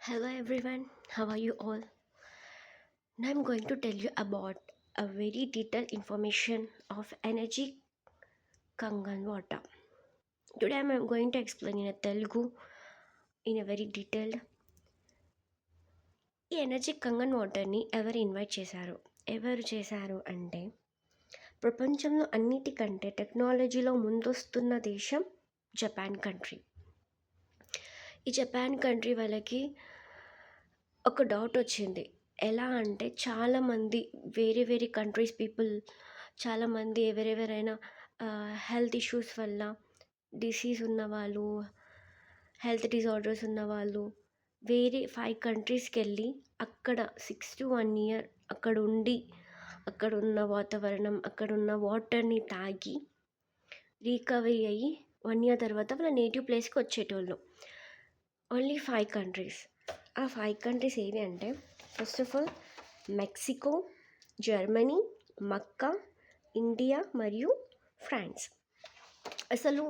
Hello everyone, how are you all? Now I'm going to tell you about a very detailed information of energy Kangan water. Today I'm going to explain in a Telugu in a very detailed. ఈ energy Kangen వాటర్ని ఎవరు చేశారు అంటే ప్రపంచంలో అన్నిటికంటే టెక్నాలజీలో ముందొస్తున్న దేశం Japan country. ఈ జపాన్ కంట్రీ వాళ్ళకి ఒక డౌట్ వచ్చింది. ఎలా అంటే చాలామంది వేరే వేరే కంట్రీస్ పీపుల్ చాలామంది ఎవరెవరైనా హెల్త్ ఇష్యూస్ వల్ల డిసీజ్ ఉన్నవాళ్ళు, హెల్త్ డిజార్డర్స్ ఉన్నవాళ్ళు వేరే 5 కంట్రీస్కి వెళ్ళి అక్కడ 6 to 1 year అక్కడ ఉండి అక్కడున్న వాతావరణం అక్కడున్న వాటర్ని తాగి రికవరీ అయ్యి 1 year తర్వాత వాళ్ళ నేటివ్ ప్లేస్కి వచ్చేటోళ్ళు. Only 5 countries. ఆ 5 కంట్రీస్ ఏవి అంటే first of all Mexico, Germany, Mecca, India మరియు ఫ్రాన్స్. అసలు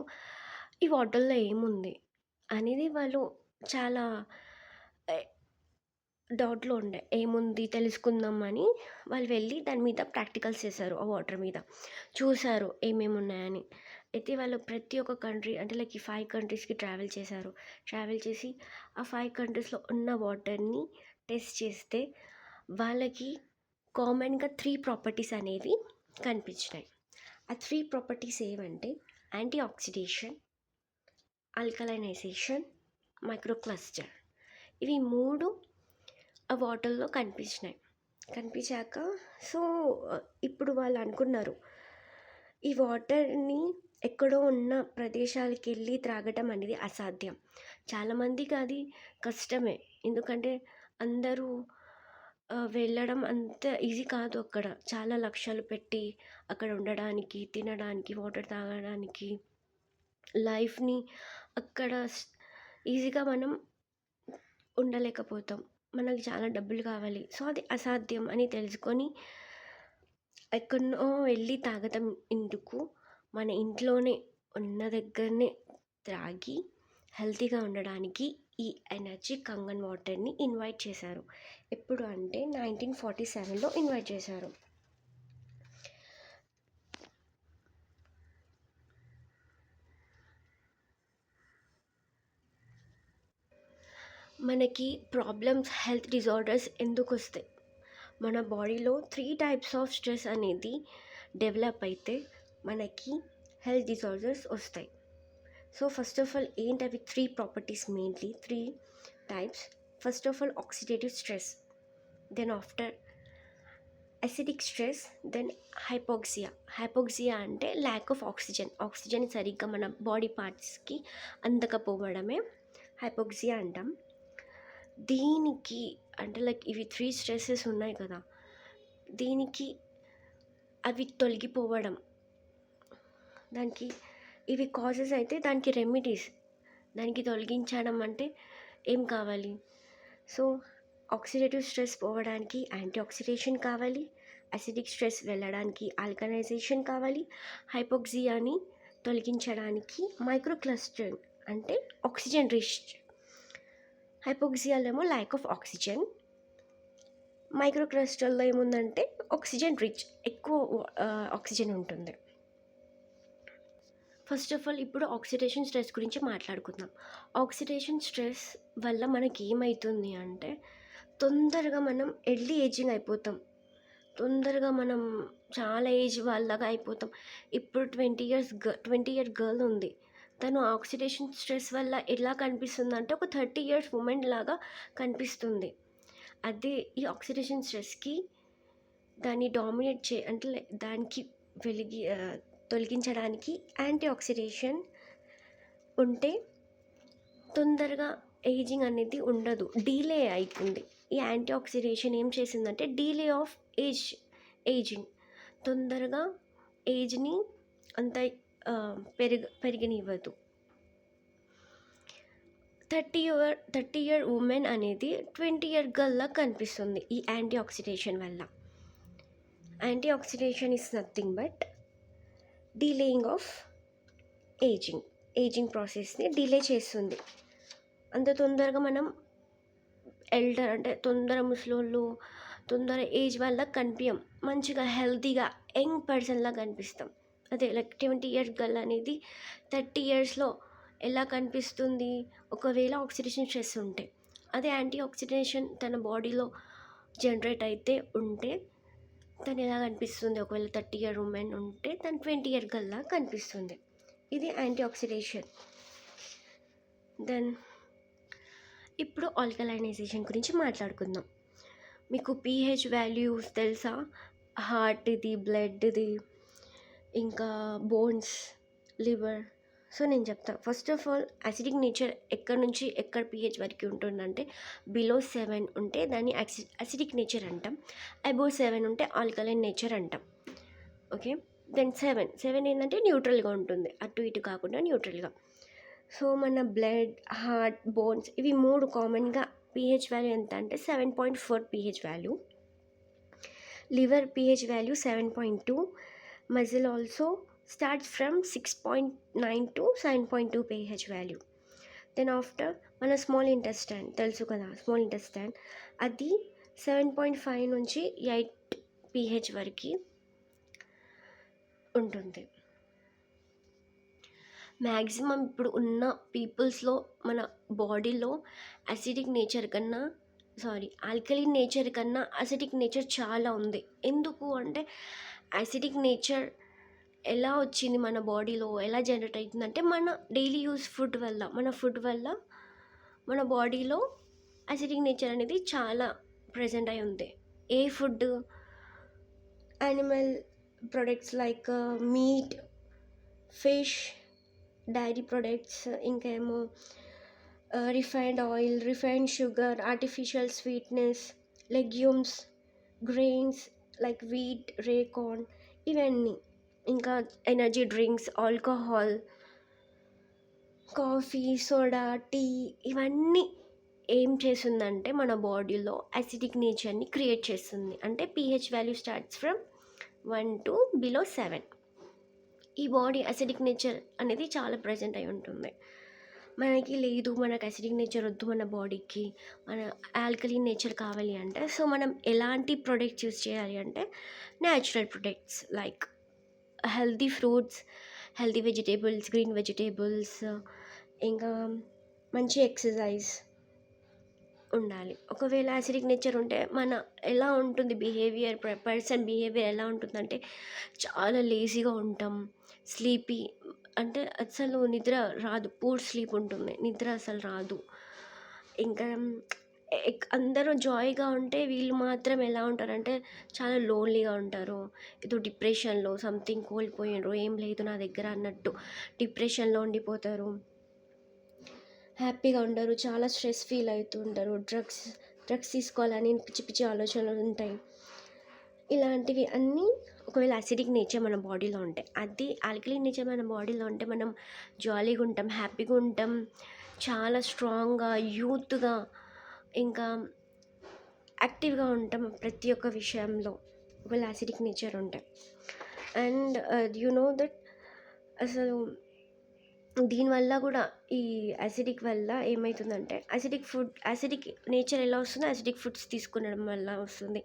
ఈ వాటర్లో ఏముంది అనేది వాళ్ళు చాలా డౌట్లో ఉండే. ఏముంది తెలుసుకుందాం అని వాళ్ళు వెళ్ళి దాని మీద ప్రాక్టికల్స్ చేశారు. ఆ వాటర్ మీద చూశారు ఏమేమి ఉన్నాయని. అయితే వాళ్ళు ప్రతి ఒక్క కంట్రీ అంటే లైక్ ఈ 5 కంట్రీస్కి ట్రావెల్ చేశారు. ట్రావెల్ చేసి ఆ 5 కంట్రీస్లో ఉన్న వాటర్ని టెస్ట్ చేస్తే వాళ్ళకి కామన్గా 3 ప్రాపర్టీస్ అనేవి కనిపించినాయి. ఆ 3 ప్రాపర్టీస్ ఏవంటే యాంటీ ఆక్సిడేషన్, ఆల్కలైనైజేషన్, మైక్రోక్లస్టర్. ఇవి 3 ఆ వాటర్లో కనిపించినాయి. కనిపించాక సో ఇప్పుడు వాళ్ళు అనుకున్నారు ఈ వాటర్ని ఎక్కడో ఉన్న ప్రదేశాలకు వెళ్ళి త్రాగటం అనేది అసాధ్యం. చాలామందికి అది కష్టమే. ఎందుకంటే అందరూ వెళ్ళడం అంత ఈజీ కాదు. అక్కడ చాలా లక్షలు పెట్టి అక్కడ ఉండడానికి, తినడానికి, వాటర్ తాగడానికి, లైఫ్ని అక్కడ ఈజీగా మనం ఉండలేకపోతాం. మనకు చాలా డబ్బులు కావాలి. సో అది అసాధ్యం అని తెలుసుకొని ఎక్కడనో వెళ్ళి తాగటం ఎందుకు, మన ఇంట్లోనే ఉన్న దగ్గరనే త్రాగి హెల్తీగా ఉండడానికి ఈ ఎనర్జీ కంగన్ వాటర్ని ఇన్వైట్ చేశారు. ఎప్పుడు అంటే 1947లో ఇన్వైట్ చేశారు. మనకి ప్రాబ్లమ్స్, హెల్త్ డిజార్డర్స్ ఎందుకు వస్తాయి? మన బాడీలో 3 టైప్స్ ఆఫ్ స్ట్రెస్ అనేది డెవలప్ అయితే మనకి హెల్త్ డిజార్డర్స్ వస్తాయి. సో ఫస్ట్ ఆఫ్ ఆల్ ఏంటవి 3 properties, mainly 3 types. First of all oxidative stress, then after acidic stress, then hypoxia. Hypoxia అంటే ల్యాక్ ఆఫ్ ఆక్సిజన్ సరిగ్గా మన బాడీ పార్ట్స్కి అందకపోవడమే హైపోక్సియా అంటాం. దీనికి అంటే లైక్ ఇవి 3 స్ట్రెస్సెస్ ఉన్నాయి కదా, దీనికి అవి తొలగిపోవడం, దానికి ఇవి కాజెస్ అయితే దానికి రెమెడీస్, దానికి తొలగించడం అంటే ఏం కావాలి? సో ఆక్సిడేటివ్ స్ట్రెస్ పోవడానికి యాంటీ ఆక్సిడేషన్ కావాలి, అసిడిక్ స్ట్రెస్ వెళ్ళడానికి ఆల్కలైజేషన్ కావాలి, హైపోక్సియాని తొలగించడానికి మైక్రోక్లస్టర్ అంటే ఆక్సిజన్ రిచ్. హైపోక్సియాలో ఏమో ల్యాక్ ఆఫ్ ఆక్సిజన్, మైక్రోక్లస్టర్లో ఏముందంటే ఆక్సిజన్ రిచ్, ఎక్కువ ఆక్సిజన్ ఉంటుంది. ఫస్ట్ ఆఫ్ ఆల్ ఇప్పుడు ఆక్సిడేషన్ స్ట్రెస్ గురించి మాట్లాడుకుందాం. ఆక్సిడేషన్ స్ట్రెస్ వల్ల మనకి ఏమవుతుంది అంటే తొందరగా మనం ఎర్లీ ఏజింగ్ అయిపోతాం. తొందరగా మనం చాలా ఏజ్ వాళ్ళగా అయిపోతాం. ఇప్పుడు 20 year గర్ల్ ఉంది. తను ఆక్సిడేషన్ స్ట్రెస్ వల్ల ఎలా కనిపిస్తుంది అంటే ఒక 30 years ఉమెన్ లాగా కనిపిస్తుంది. అదే ఈ ఆక్సిడేషన్ స్ట్రెస్కి దాన్ని డామినేట్ అంటే దానికి తొలగించడానికి యాంటీ ఆక్సిడేషన్ ఉంటే తొందరగా ఏజింగ్ అనేది ఉండదు, డీలే అవుతుంది. ఈ యాంటీ ఆక్సిడేషన్ ఏం చేసిందంటే డీలే ఆఫ్ ఏజింగ్, తొందరగా ఏజ్ని అంత పెరగనివ్వదు. 30 year ఉమెన్ అనేది 20 year గర్ల్లా కనిపిస్తుంది ఈ యాంటీ ఆక్సిడేషన్ వల్ల. Anti oxidation is nothing but delaying of ageing ప్రాసెస్ని డిలే చేస్తుంది. అంత తొందరగా మనం ఎల్డర్ అంటే తొందర ముసలోళ్ళు, తొందర ఏజ్ వాళ్ళకి కనిపించం. మంచిగా హెల్తీగా యంగ్ పర్సన్‌లా కనిపిస్తాం. అదే లైక్ 20 ఇయర్స్ గర్ల్ అనేది 30 ఇయర్స్‌లో ఎలా కనిపిస్తుంది? ఒకవేళ ఆక్సిడేషన్ స్ట్రెస్ ఉంటే. అదే యాంటీ ఆక్సిడేషన్ తన బాడీలో జనరేట్ అయితే ఉంటే తను ఎలా కనిపిస్తుంది? ఒకవేళ 30 ఇయర్ ఉమెన్ ఉంటే తను 20 ఇయర్ గర్ల్‌లా కనిపిస్తుంది. ఇది యాంటీ ఆక్సిడేషన్. దెన్ ఇప్పుడు ఆల్కలైనైజేషన్ గురించి మాట్లాడుకుందాం. మీకు పీహెచ్ వాల్యూస్ తెలుసా? హార్ట్‌ది, బ్లడ్‌ది, ఇంకా బోన్స్, లివర్. సో నేను చెప్తా. First of all acidic nature ఎక్కడి నుంచి ఎక్కడ పీహెచ్ వరకు ఉంటుందంటే బిలో 7 ఉంటే దాన్ని అసిడిక్ నేచర్ అంటాం. అబోవ్ 7 ఉంటే ఆల్కలైన్ నేచర్ అంటాం. ఓకే. దెన్ 7 ఏంటంటే న్యూట్రల్‌గా ఉంటుంది. అటు ఇటు కాకుండా న్యూట్రల్‌గా. సో మన బ్లడ్, హార్ట్, బోన్స్ ఇవి 3 కామన్‌గా పీహెచ్ వాల్యూ ఎంత అంటే 7.4 pH value. Liver pH value 7.2. Muscle also starts from 6.9 to 7.2 pH value. Then after మన స్మాల్ ఇంటెస్టైన్ తెలుసు కదా, స్మాల్ ఇంటెస్టైన్ అది 7.5 నుంచి 8 pH వరకు ఉంటుంది. మ్యాక్సిమం ఇప్పుడు ఉన్న పీపుల్స్లో మన బాడీలో ఆల్కలీన్ నేచర్ కన్నా అసిడిక్ నేచర్ చాలా ఉంది. ఎందుకు అంటే అసిడిక్ నేచర్ ఎలా వచ్చింది మన బాడీలో, ఎలా జనరేట్ అవుతుందంటే మన డైలీ యూస్ ఫుడ్ వల్ల మన బాడీలో అసిడిక్ నేచర్ అనేది చాలా ప్రజెంట్ అయి ఉంది. ఏ food? Animal products like meat, fish, dairy products, ఇంకేమో refined oil, refined sugar, artificial sweetness, legumes, grains like wheat, rye corn, ఇవన్నీ. ఇంకా energy drinks, alcohol, coffee, soda, tea, ఇవన్నీ ఏం చేస్తుందంటే మన బాడీలో అసిడిక్ నేచర్ని క్రియేట్ చేస్తుంది. అంటే pH value starts from 1 to below 7. ఈ బాడీ అసిడిక్ నేచర్ అనేది చాలా ప్రజెంట్ అయి ఉంటుంది. మనకి అసిడిక్ నేచర్ వద్దు మన బాడీకి, మన ఆల్కలీన్ నేచర్ కావాలి అంటే సో మనం ఎలాంటి ప్రొడక్ట్స్ యూస్ చేయాలి అంటే natural products like healthy fruits, healthy vegetables, green vegetables, ఇంకా మంచి ఎక్సర్సైజ్ ఉండాలి. ఒకవేళ అసిడిక్ నేచర్ ఉంటే మన ఎలా ఉంటుంది పర్సన్ బిహేవియర్ ఎలా ఉంటుందంటే చాలా లేజీగా ఉంటాం, స్లీపీ, అంటే అసలు నిద్ర రాదు, పూర్ స్లీప్ ఉంటుంది, నిద్ర అసలు రాదు. ఇంకా అందరూ జాయ్గా ఉంటే వీళ్ళు మాత్రం ఎలా ఉంటారంటే చాలా లోన్లీగా ఉంటారు. ఏదో డిప్రెషన్లో సంథింగ్ కోల్పోయినరు, ఏం లేదు నా దగ్గర అన్నట్టు డిప్రెషన్లో ఉండిపోతారు, హ్యాపీగా ఉండరు, చాలా స్ట్రెస్ ఫీల్ అవుతుంటారు, డ్రగ్స్ తీసుకోవాలని పిచ్చి పిచ్చి ఆలోచనలు ఉంటాయి. ఇలాంటివి అన్నీ ఒకవేళ అసిడిక్ నేచర్ మన బాడీలో ఉంటాయి. అది ఆల్కలీన్ నేచర్ మన బాడీలో ఉంటే మనం జాలీగా ఉంటాం, హ్యాపీగా ఉంటాం, చాలా స్ట్రాంగ్గా, యూత్గా, ఇంకా యాక్టివ్గా ఉంటాం ప్రతి ఒక్క విషయంలో ఒకవేళ అసిడిక్ నేచర్ ఉంటే. అండ్ యు నో దట్ అసలు దీనివల్ల కూడా ఈ అసిడిక్ వల్ల ఏమవుతుందంటే అసిడిక్ నేచర్ ఎలా వస్తుందో అసిడిక్ ఫుడ్స్ తీసుకునడం వల్ల వస్తుంది.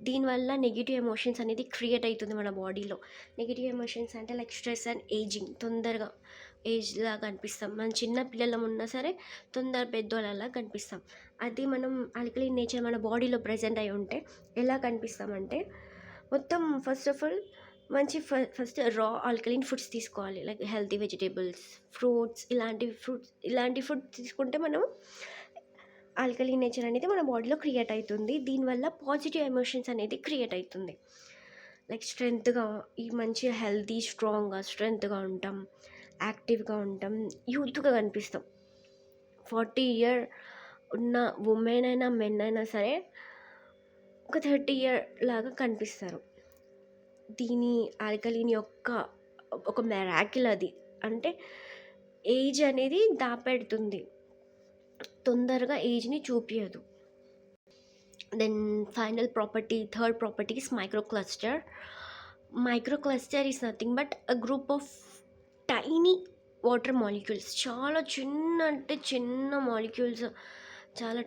దీనివల్ల నెగిటివ్ ఎమోషన్స్ అనేది క్రియేట్ అవుతుంది మన బాడీలో. నెగిటివ్ ఎమోషన్స్ అంటే లైక్ స్ట్రెస్ అండ్ ఏజింగ్, తొందరగా ఏజ్లా కనిపిస్తాం. మనం చిన్న పిల్లలం ఉన్నా సరే తొందర పెద్దోళ్ళలా కనిపిస్తాం. అది మనం ఆల్కలీన్ నేచర్ మన బాడీలో ప్రజెంట్ అయి ఉంటే ఎలా కనిపిస్తామంటే మొత్తం ఫస్ట్ ఆఫ్ ఆల్ మంచి ఫస్ట్ రా ఆల్కలీన్ ఫుడ్స్ తీసుకోవాలి లైక్ హెల్తీ వెజిటేబుల్స్, ఫ్రూట్స్, ఇలాంటి ఫుడ్ తీసుకుంటే మనం ఆల్కలీన్ నేచర్ అనేది మన బాడీలో క్రియేట్ అవుతుంది. దీనివల్ల పాజిటివ్ ఎమోషన్స్ అనేది క్రియేట్ అవుతుంది. లైక్ స్ట్రెంగ్త్గా, ఈ మంచిగా హెల్తీ స్ట్రెంగ్త్గా ఉంటాం, యాక్టివ్గా ఉంటాం, యూత్గా కనిపిస్తాం. 40 ఇయర్ ఉన్న ఉమెన్ అయినా మెన్ అయినా సరే ఒక 30 ఇయర్ లాగా కనిపిస్తారు. దీని ఆల్కలీన్ యొక్క ఒక మెరాకిల్ అది. అంటే ఏజ్ అనేది దాపెడుతుంది, తొందరగా ఏజ్ని చూపించదు. Then third property is microcluster. Microcluster is nothing but a group of tiny water molecules. చాలా చిన్న మాలిక్యూల్స్, చాలా